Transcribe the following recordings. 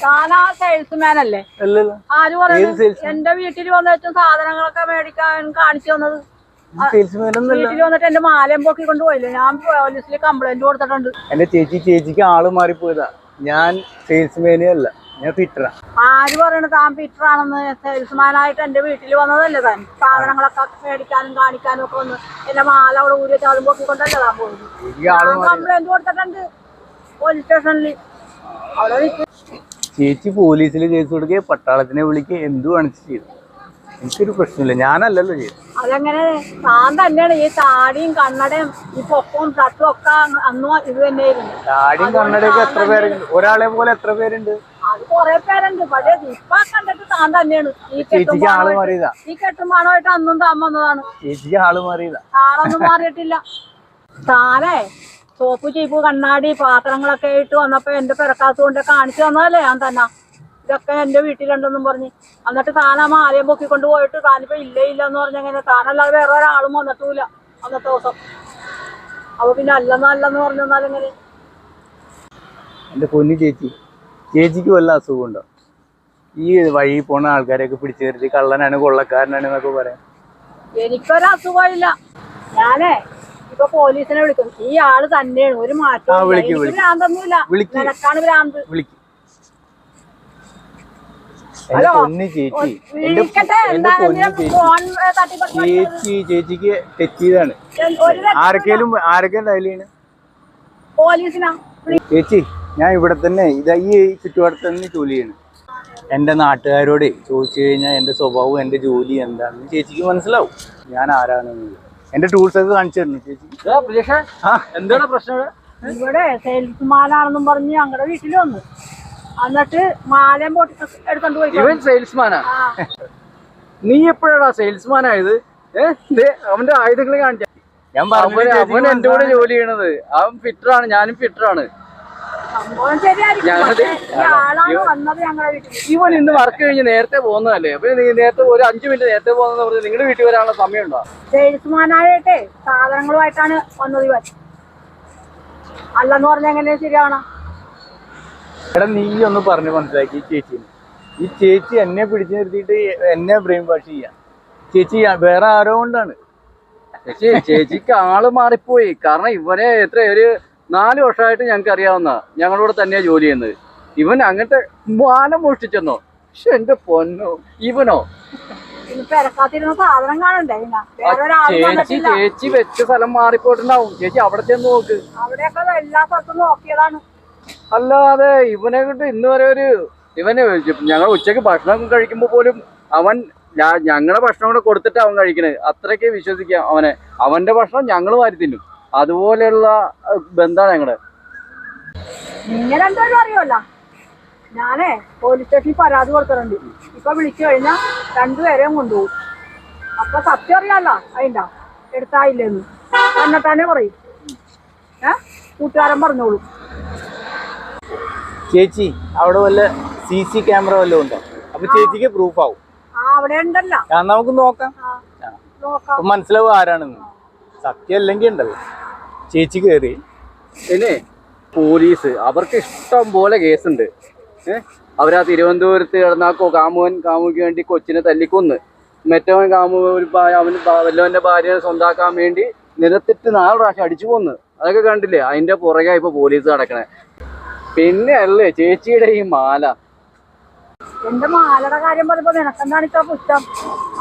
Thana salesman അല്ലേ? ആര് പറയുന്നത്? എന്റെ വീട്ടിൽ വന്നിട്ട് സാധനങ്ങളൊക്കെ മേടിക്കാൻ കാണിച്ചു തന്നത്. വീട്ടിൽ വന്നിട്ട് എന്റെ മാലയും പൊക്കി കൊണ്ടുപോയില്ലേ? ഞാൻ പോലീസിൽ കംപ്ലൈന്റ് കൊടുത്തിട്ടുണ്ട്. എന്റെ ചേച്ചിക്ക് ആള് മാറിപ്പോയതാ. ഞാൻ സെയിൽസ്മാനേ അല്ല, ഞാൻ ഫിറ്ററാ. ആര് പറയണ താൻ ഫിറ്ററാണെന്ന്? സെയിൽസ്മാനായിട്ട് എന്റെ വീട്ടിൽ വന്നതല്ലേ താൻ? സാധനങ്ങളൊക്കെ മേടിക്കാനും കാണിക്കാനും ഒക്കെ വന്ന് എന്റെ മാല അവിടെ ഊരി വെച്ച് അതും പൊക്കിക്കൊണ്ടല്ലേ താൻ പോയത്? കംപ്ലൈന്റ് കൊടുത്തിട്ടുണ്ട് പോലീസ് സ്റ്റേഷനിൽ. അവിടെ ചേച്ചി പോലീസിൽ കേസ് കൊടുക്കുക, പട്ടാളത്തിനെ വിളിക്കുക, എന്തു കാണിച്ചു ചെയ്തു. എനിക്കൊരു പ്രശ്നമില്ല, ഞാനല്ലല്ലോ ചെയ്തു. അതെങ്ങനെ? താൻ തന്നെയാണ് ഈ താടിയും കണ്ണടയും ഈ പൊക്കവും തട്ടും ഒക്കെ അന്നും ഇത് തന്നെയായിരുന്നു. താടിയും കണ്ണടയൊക്കെ എത്ര പേരുണ്ട്? ഒരാളെ പോലെ എത്ര പേരുണ്ട്? അത് കൊറേ പേരുണ്ട്. പക്ഷേ ഇപ്പൊ കണ്ടിട്ട് താൻ തന്നെയാണ്. ചേച്ചിക്ക് ആള് മാറിയതാ. ഈ കെട്ടുമാണമായിട്ട് അന്നും താൻ വന്നതാണ്. ചേച്ചിക്ക് ആള് മാറിയതാ. ആളൊന്നും മാറിയിട്ടില്ല. താനേ സോപ്പ് ചീപ്പ് കണ്ണാടി പാത്രങ്ങളൊക്കെ ഇട്ട് വന്നപ്പോ എന്റെ പിറക്കാത്ത കൊണ്ട് കാണിച്ചു തന്നതല്ലേ ഞാൻ തന്നെ. ഇതൊക്കെ എന്റെ വീട്ടിലുണ്ടെന്നും പറഞ്ഞ് എന്നിട്ട് താനാ മാലയും പൊക്കിക്കൊണ്ട് പോയിട്ട് താനിപ്പോ ഇല്ല എന്ന് പറഞ്ഞെങ്ങനെ? താനല്ലാതെ വേറെ ഒരാളും വന്നിട്ടുമില്ല അന്നത്തെ ദിവസം. അപ്പൊ പിന്നെ അല്ലെന്ന് പറഞ്ഞെന്നാലെങ്ങനെ? എന്റെ പൊന്നു ചേച്ചിക്ക് വല്ല അസുഖമുണ്ടോ? ഈ വഴി പോണ ആൾക്കാരെയൊക്കെ പിടിച്ചു കയറ്റി കള്ളനാണ് കൊള്ളക്കാരനാണ് എന്നൊക്കെ പറയാം. എനിക്കൊരു അസുഖമില്ല. ഞാനേ ഇപ്പൊ പോലീസിനെ വിളിക്കും. ഈ ആള് തന്നെയാണ്, ഒരു മാറ്റം. ഭ്രാന്തൊന്നുമില്ല, നിനക്കാണ് ഭ്രാന്ത്. ചേച്ചിക്ക് തെറ്റിയതാണ്. ആരൊക്കെയാണ് പോലീസിനാ? ചേച്ചി, ഞാൻ ഇവിടെ തന്നെ ഈ ചുറ്റുപാടത്ത് തന്നെ ജോലി ചെയ്യണം. എന്റെ നാട്ടുകാരോട് ചോദിച്ചു കഴിഞ്ഞാൽ എന്റെ സ്വഭാവം, എന്റെ ജോലി എന്താണെന്ന് ചേച്ചിക്ക് മനസ്സിലാവും, ഞാൻ ആരാണെന്നുള്ളത്. എന്റെ ടൂൾസ് ഒക്കെ കാണിച്ചു തരണം ചേച്ചി. എന്താണ് പ്രശ്നം? ഇവിടെ സെയിൽസ്മാനാണെന്നും പറഞ്ഞ് ഞങ്ങളുടെ വീട്ടിൽ വന്നു. എന്നിട്ട് മാലയും പൊട്ടി എടുത്തോണ്ട് പോയി. ഇവൻ സെയിൽസ്മാനാ? നീ എപ്പോഴാടാ സെയിൽസ്മാൻ ആയത്? അവന്റെ ആയുധങ്ങൾ കാണിച്ച. അവൻ എന്റെ കൂടെ ജോലി ചെയ്യണത്. അവൻ ഫിറ്ററാണ്, ഞാനും ഫിറ്ററാണ്. ഇവൻ ഇന്ന് വർക്ക് കഴിഞ്ഞ് നേരത്തെ പോകുന്നതല്ലേ? അപ്പൊ നേരത്തെ ഒരു 5 മിനിറ്റ് നേരത്തെ പോകുന്ന പറഞ്ഞ് നിങ്ങളുടെ വീട്ടിൽ വരാനുള്ള സമയമുണ്ടോ? സെയിൽസ്മാനായിട്ടേ സാധനങ്ങളുമായിട്ടാണ് വന്നത് ഇവൻ. അല്ലെന്ന് പറഞ്ഞ എങ്ങനെയാ ശരിയാവണം? എടാ, നീ ഒന്ന് പറഞ്ഞു മനസ്സിലാക്കി ഈ ചേച്ചി എന്നെ പിടിച്ചു നിർത്തിയിട്ട് എന്നെ ബ്രെയിൻ വാഷ് ചെയ്യാം. ചേച്ചി വേറെ ആരോ കൊണ്ടാണ്. ചേച്ചിക്ക് ആള് മാറിപ്പോയി. കാരണം ഇവനെ ഒരു 4 വർഷമായിട്ട് ഞങ്ങൾക്ക് അറിയാവുന്ന, ഞങ്ങളോട് തന്നെയാ ജോലി ചെയ്യുന്നത്. ഇവൻ അങ്ങനത്തെ മാനം മോഷ്ടിച്ചെന്നോ? പക്ഷെ എന്റെ പൊന്നോ, ഇവനോ? സാധനം കാണണ്ടേ? ചേച്ചി വെച്ച സ്ഥലം മാറിപ്പോയിട്ടുണ്ടാവും. ചേച്ചി അവിടെ ചെന്ന് നോക്ക്. അവിടെയൊക്കെ എല്ലാ സ്ഥലത്തും നോക്കിയതാണ്. അല്ലാതെ ഇവനെ കൊണ്ട് ഇന്ന് വരെ ഞങ്ങൾ ഉച്ചക്ക് ഭക്ഷണം കഴിക്കുമ്പോ പോലും അവൻ ഞങ്ങളുടെ ഭക്ഷണം കൂടെ കൊടുത്തിട്ട് അവൻ കഴിക്കണത്. അത്രയ്ക്ക് വിശ്വസിക്കാം അവനെ. അവന്റെ ഭക്ഷണം ഞങ്ങൾ വാരി തിന്നും. അതുപോലെയുള്ള ബന്ധാണ് ഞങ്ങള്. നിങ്ങൾ രണ്ടുപേരും അറിയുമല്ലോ. ഞാനേ പോലീസ് സ്റ്റേഷനിൽ പരാതി കൊടുത്തിട്ടുണ്ട്. ഇപ്പൊ വിളിച്ചു കഴിഞ്ഞാൽ 2 പേരെയും കൊണ്ടുപോകും. അപ്പൊ സത്യം അറിയാലോ അതിൻ്റെ എടുത്തായില്ലെന്ന് തന്നെ പറയും. കൂട്ടുകാരൻ പറഞ്ഞോളൂ. ചേച്ചി, അവിടെ വല്ല CC ക്യാമറ വല്ലതും ഉണ്ടോ? അപ്പൊ ചേച്ചിക്ക് പ്രൂഫ് ആവും. അവിടെ ഉണ്ടല്ലോ, നമുക്ക് നോക്കാം. മനസ്സിലാവും ആരാണെന്ന്. സത്യം അല്ലെങ്കിൽ ഉണ്ടല്ലോ ചേച്ചി കയറി. പിന്നെ പോലീസ് അവർക്ക് ഇഷ്ടം പോലെ കേസുണ്ട്. അവരാ തിരുവനന്തപുരത്ത് കിടന്ന കാമുക്ക് വേണ്ടി കൊച്ചിനെ തല്ലിക്കൊന്ന്, മറ്റവൻ അവന് വല്ലവന്റെ ഭാര്യനെ സ്വന്താക്കാൻ വേണ്ടി നിലത്തിട്ട് 4 പ്രാവശ്യം അടിച്ചു കൊന്ന്. അതൊക്കെ കണ്ടില്ലേ? അതിന്റെ പുറകെ ഇപ്പൊ പോലീസ് നടക്കണേ. പിന്നെ അല്ലേ ചേച്ചിയുടെ ഈ മാല. എന്റെ മാലയുടെ കാര്യം പറയുമ്പോ നിനക്കെന്താണ് ഇത്ര പുഷ്ടം?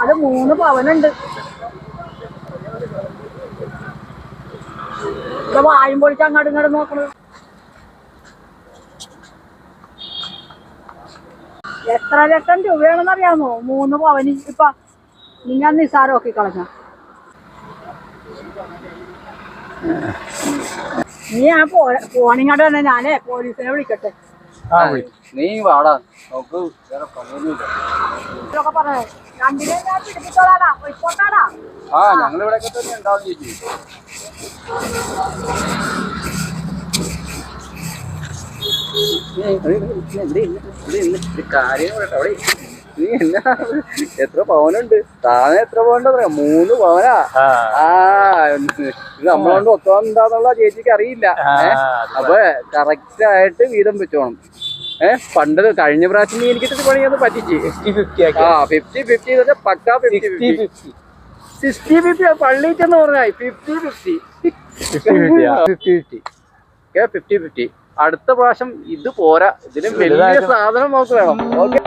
അത് 3 പവനുണ്ട്. വായും പൊളിച്ച് അങ്ങോട്ടും ഇങ്ങോട്ടും നോക്കണത്. എത്ര ലക്ഷം രൂപയാണെന്ന് അറിയാമോ 3 പവന്? ഇപ്പൊ നിങ്ങൾ നിസാരമാക്കി കളഞ്ഞ. നീ ആ ഫോണിങ്ങോട്ട് തന്നെ ഞാനേ പോലീസിനെ വിളിക്കട്ടെ. നീ വാടാ, നമുക്ക് വേറെ പണിയൊന്നുമില്ല. പറഞ്ഞേ 2 ഞാൻ പിടിപ്പിച്ചോളാടാ, പോയിക്കോട്ടാടാ. ഞങ്ങളിവിടെ തന്നെ ഉണ്ടാവും ചേച്ചി. കാര്യം അവിടെ നീ എന്നാ എത്ര പവനുണ്ട്? താനെ എത്ര പവനുണ്ട് പറയാം? 3 പവനാ. ഇത് നമ്മളോണ്ട് ഒത്താന്നുള്ള ചേച്ചിക്ക് അറിയില്ല. അപ്പൊ കറക്റ്റ് ആയിട്ട് വീതം വെച്ചോണം. പണ്ട് കഴിഞ്ഞ പ്രാവശ്യം നീ എനിക്കിട്ട് പണിയൊന്ന് പറ്റിച്ച് 50-50 പക്കാ 50-50 60-50 പള്ളിച്ചെന്ന് പറഞ്ഞാൽ 50-50 50-50 അടുത്ത പ്രാവശ്യം ഇത് പോരാ, ഇതിന് വലിയ സാധനം നമുക്ക് വേണം. ഓക്കെ.